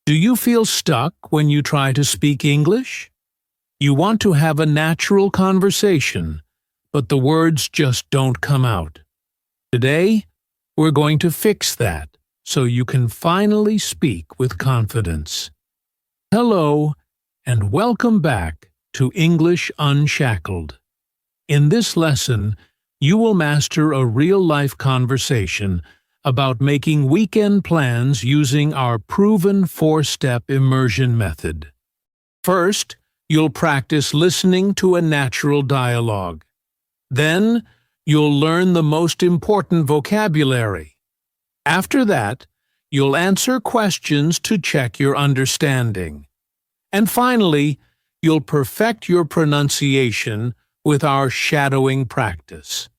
Do you feel stuck when you try to speak English? You want to have a natural conversation, but the words just don't come out. Today, we're going to fix that so you can finally speak with confidence. Hello, and welcome back to English Unshackled. In this lesson, you will master a real-life conversation about making weekend plans using our proven 4-step immersion method. First, you'll practice listening to a natural dialogue. Then, you'll learn the most important vocabulary. After that, you'll answer questions to check your understanding. And finally, you'll perfect your pronunciation with our shadowing practice.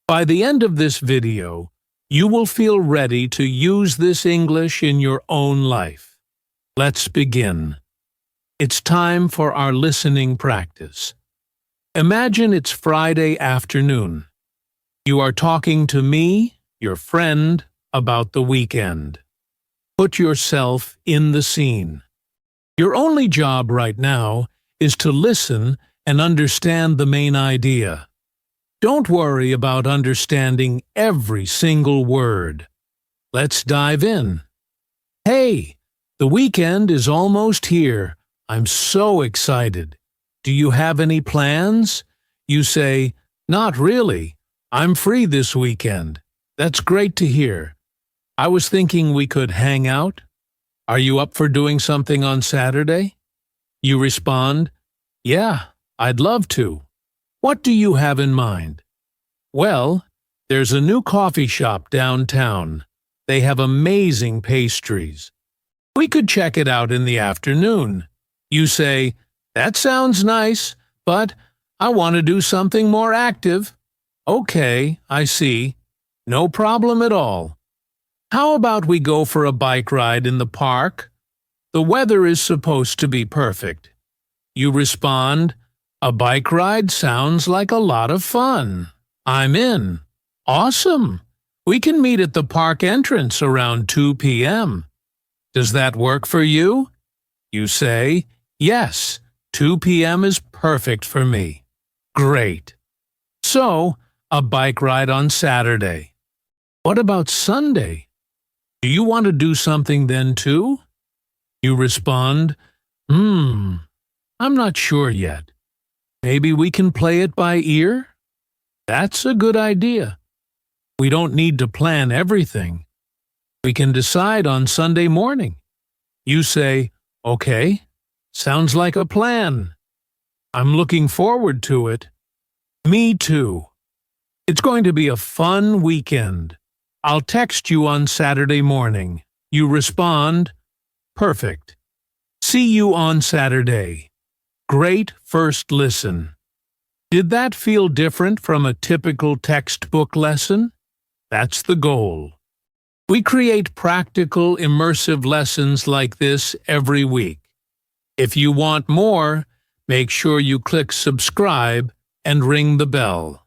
By the end of this video, you will feel ready to use this English in your own life. Let's begin. It's time for our listening practice. Imagine it's Friday afternoon. You are talking to me, your friend, about the weekend. Put yourself in the scene. Your only job right now is to listen and understand the main idea. Don't worry about understanding every single word. Let's dive in. Hey, the weekend is almost here. I'm so excited. Do you have any plans? You say, not really. I'm free this weekend. That's great to hear. I was thinking we could hang out. Are you up for doing something on Saturday? You respond, yeah, I'd love to. What do you have in mind? Well, there's a new coffee shop downtown. They have amazing pastries. We could check it out in the afternoon. You say, that sounds nice, but I want to do something more active. Okay, I see. No problem at all. How about we go for a bike ride in the park? The weather is supposed to be perfect. You respond, a bike ride sounds like a lot of fun. I'm in. Awesome. We can meet at the park entrance around 2 p.m. Does that work for you? You say, yes, 2 p.m. is perfect for me. Great. So, a bike ride on Saturday. What about Sunday? Do you want to do something then too? You respond, I'm not sure yet. Maybe we can play it by ear? That's a good idea. We don't need to plan everything. We can decide on Sunday morning. You say, okay, sounds like a plan. I'm looking forward to it. Me too. It's going to be a fun weekend. I'll text you on Saturday morning. You respond, perfect. See you on Saturday. Great first listen. Did that feel different from a typical textbook lesson? That's the goal. We create practical, immersive lessons like this every week. If you want more, make sure you click subscribe and ring the bell.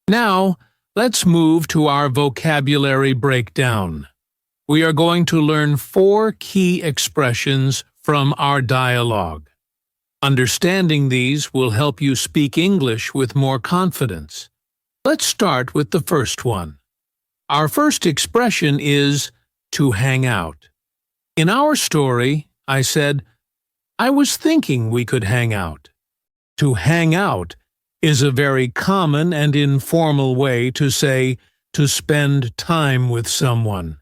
Now, let's move to our vocabulary breakdown. We are going to learn 4 key expressions from our dialogue. Understanding these will help you speak English with more confidence. Let's start with the first one. Our first expression is to hang out. In our story, I said, I was thinking we could hang out. To hang out is a very common and informal way to say to spend time with someone.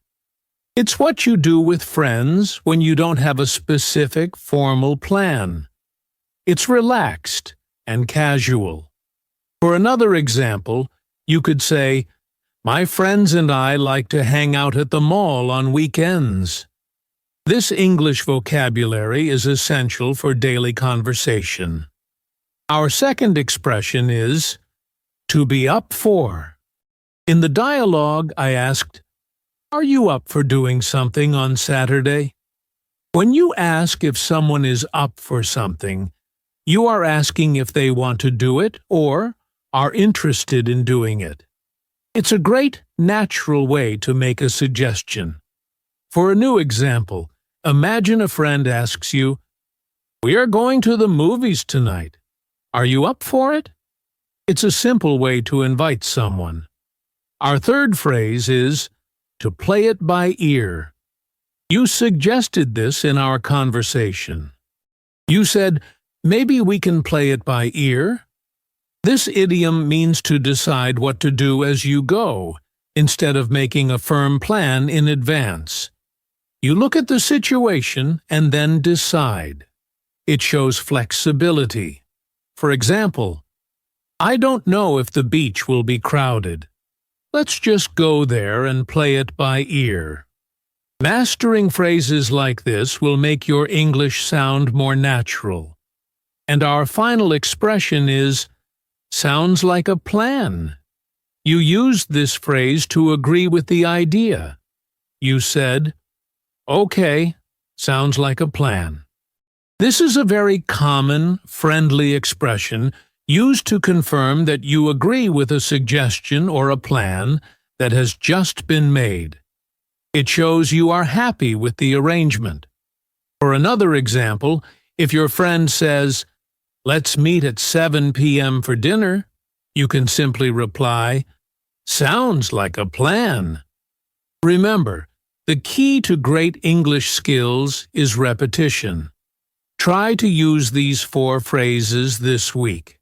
It's what you do with friends when you don't have a specific formal plan. It's relaxed and casual. For another example, you could say, my friends and I like to hang out at the mall on weekends. This English vocabulary is essential for daily conversation. Our second expression is to be up for. In the dialogue, I asked, are you up for doing something on Saturday? When you ask if someone is up for something, you are asking if they want to do it or are interested in doing it. It's a great, natural way to make a suggestion. For a new example, Imagine a friend asks you, "We are going to the movies tonight. Are you up for it?" It's a simple way to invite someone. Our third phrase is to play it by ear. You suggested this in our conversation. You said, "Maybe we can play it by ear." This idiom means to decide what to do as you go, instead of making a firm plan in advance. You look at the situation and then decide. It shows flexibility. For example, "I don't know if the beach will be crowded. Let's just go there and play it by ear." Mastering phrases like this will make your English sound more natural. And our final expression is, "Sounds like a plan." You used this phrase to agree with the idea. You said, "Okay, sounds like a plan." This is a very common, friendly expression used to confirm that you agree with a suggestion or a plan that has just been made. It shows you are happy with the arrangement. For another example, if your friend says, "Let's meet at 7 p.m. for dinner," you can simply reply, "Sounds like a plan." Remember, the key to great English skills is repetition. Try to use these 4 phrases this week.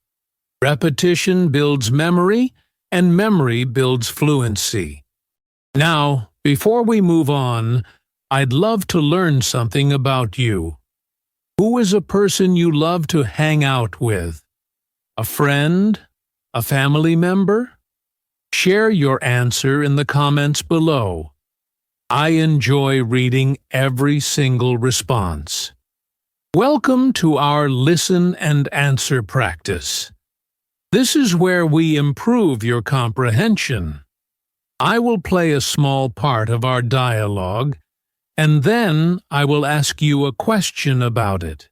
Repetition builds memory, and memory builds fluency. Now, before we move on, I'd love to learn something about you. Who is a person you love to hang out with? A friend? A family member? Share your answer in the comments below. I enjoy reading every single response. Welcome to our listen and answer practice. This is where we improve your comprehension. I will play a small part of our dialogue, and then I will ask you a question about it.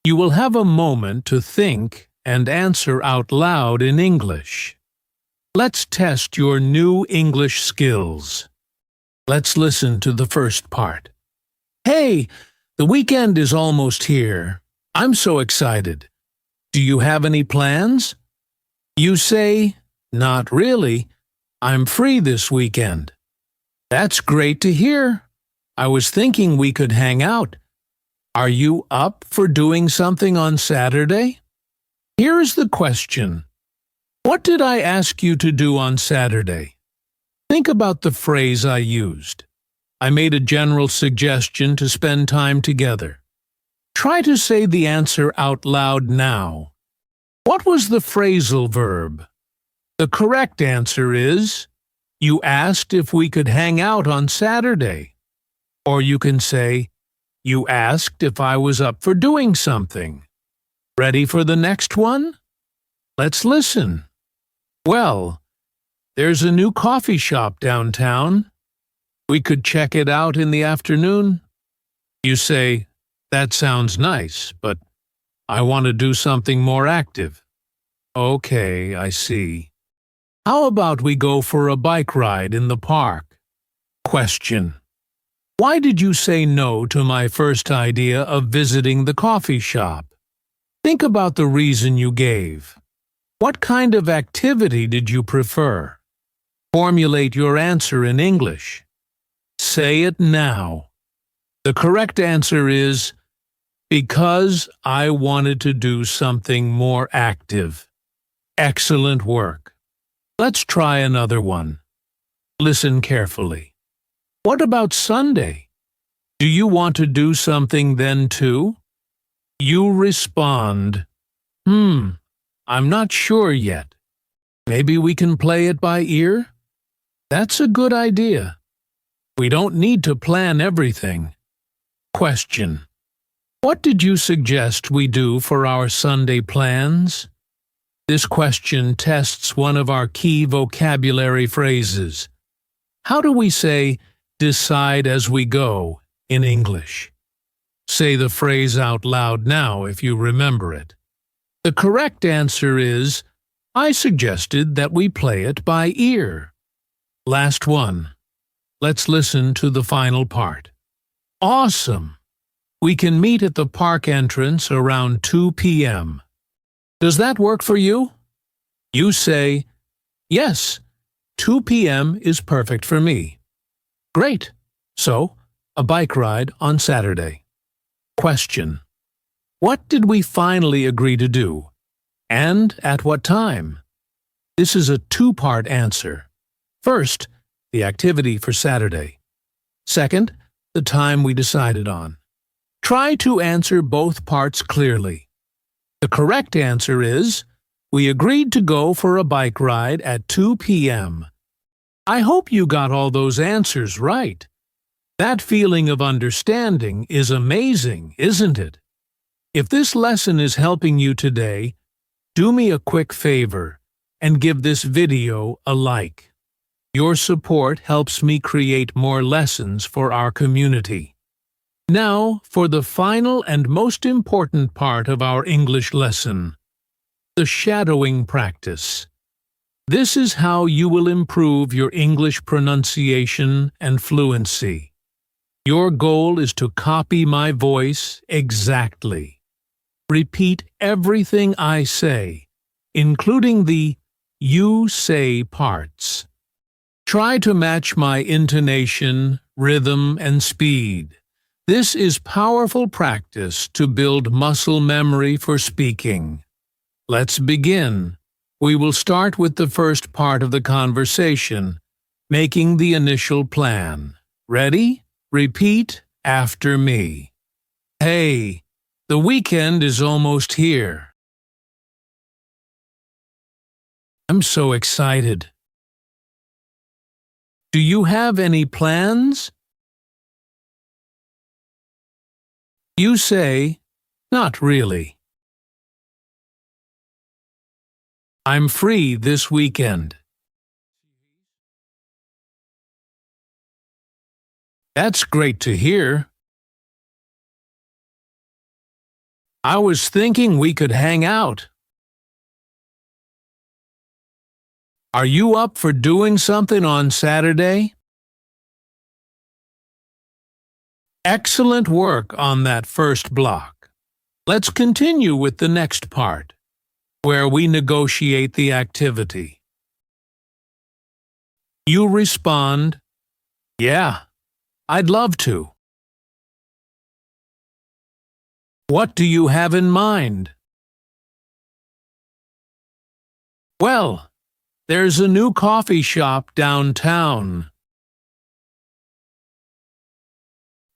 You will have a moment to think and answer out loud in English. Let's test your new English skills. Let's listen to the first part. "Hey, the weekend is almost here. I'm so excited. Do you have any plans?" You say, "Not really. I'm free this weekend." "That's great to hear. I was thinking we could hang out. Are you up for doing something on Saturday?" Here is the question. What did I ask you to do on Saturday? Think about the phrase I used. I made a general suggestion to spend time together. Try to say the answer out loud now. What was the phrasal verb? The correct answer is, you asked if we could hang out on Saturday. Or you can say, you asked if I was up for doing something. Ready for the next one? Let's listen. "Well, there's a new coffee shop downtown. We could check it out in the afternoon." You say, "That sounds nice, but I want to do something more active." Okay, I see. How about we go for a bike ride in the park? Question. Why did you say no to my first idea of visiting the coffee shop? Think about the reason you gave. What kind of activity did you prefer? Formulate your answer in English. Say it now. The correct answer is, because I wanted to do something more active. Excellent work. Let's try another one. Listen carefully. What about Sunday? Do you want to do something then too? You respond, I'm not sure yet. Maybe we can play it by ear? That's a good idea. We don't need to plan everything. Question. What did you suggest we do for our Sunday plans? This question tests one of our key vocabulary phrases. How do we say, decide as we go, in English? Say the phrase out loud now if you remember it. The correct answer is, I suggested that we play it by ear. Last one. Let's listen to the final part. Awesome! We can meet at the park entrance around 2 p.m. Does that work for you? You say, yes, 2 p.m. is perfect for me. Great. So, a bike ride on Saturday. Question. What did we finally agree to do? And at what time? This is a two-part answer. First, the activity for Saturday. Second, the time we decided on. Try to answer both parts clearly. The correct answer is, we agreed to go for a bike ride at 2 p.m. I hope you got all those answers right. That feeling of understanding is amazing, isn't it? If this lesson is helping you today, do me a quick favor and give this video a like. Your support helps me create more lessons for our community. Now, for the final and most important part of our English lesson, the shadowing practice. This is how you will improve your English pronunciation and fluency. Your goal is to copy my voice exactly. Repeat everything I say, including the you say parts. Try to match my intonation, rhythm, and speed. This is powerful practice to build muscle memory for speaking. Let's begin. We will start with the first part of the conversation, making the initial plan. Ready? Repeat after me. Hey, the weekend is almost here. I'm so excited. Do you have any plans? You say, not really. I'm free this weekend. That's great to hear. I was thinking we could hang out. Are you up for doing something on Saturday? Excellent work on that first block. Let's continue with the next part, where we negotiate the activity. You respond, yeah, I'd love to. What do you have in mind? Well, there's a new coffee shop downtown.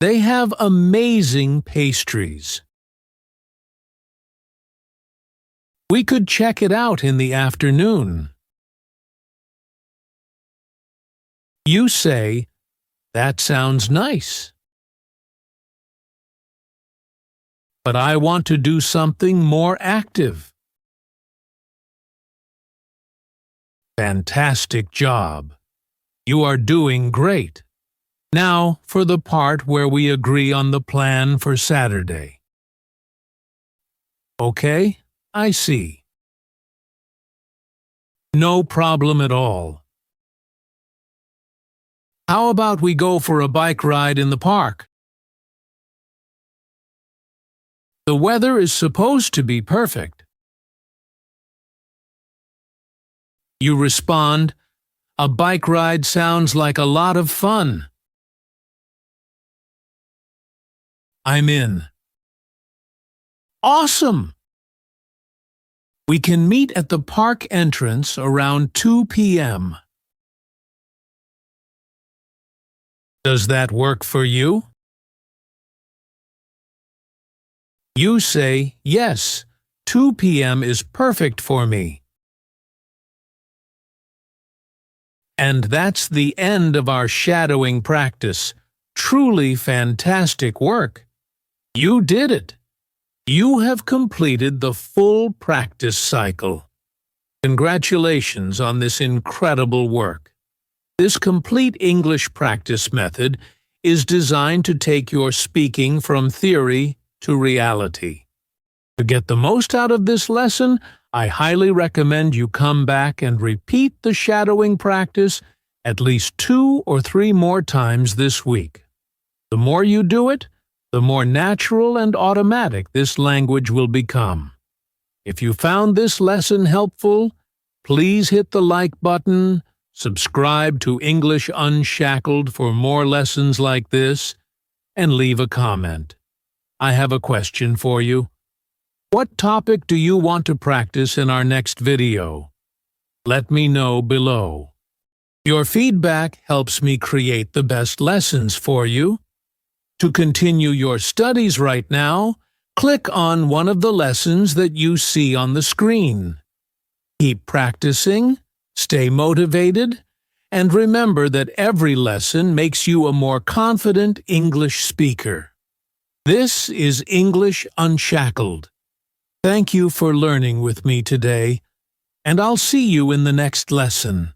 They have amazing pastries. We could check it out in the afternoon. You say, that sounds nice. But I want to do something more active. Fantastic job. You are doing great. Now for the part where we agree on the plan for Saturday. Okay, I see. No problem at all. How about we go for a bike ride in the park? The weather is supposed to be perfect. You respond, a bike ride sounds like a lot of fun. I'm in. Awesome! We can meet at the park entrance around 2 p.m. Does that work for you? You say, yes, 2 p.m. is perfect for me. And that's the end of our shadowing practice. Truly fantastic work. You did it. You have completed the full practice cycle. Congratulations on this incredible work. This complete English practice method is designed to take your speaking from theory to reality. To get the most out of this lesson, I highly recommend you come back and repeat the shadowing practice at least 2 or 3 more times this week. The more you do it, the more natural and automatic this language will become. If you found this lesson helpful, please hit the like button, subscribe to English Unshackled for more lessons like this, and leave a comment. I have a question for you. What topic do you want to practice in our next video? Let me know below. Your feedback helps me create the best lessons for you. To continue your studies right now, click on one of the lessons that you see on the screen. Keep practicing, stay motivated, and remember that every lesson makes you a more confident English speaker. This is English Unshackled. Thank you for learning with me today, and I'll see you in the next lesson.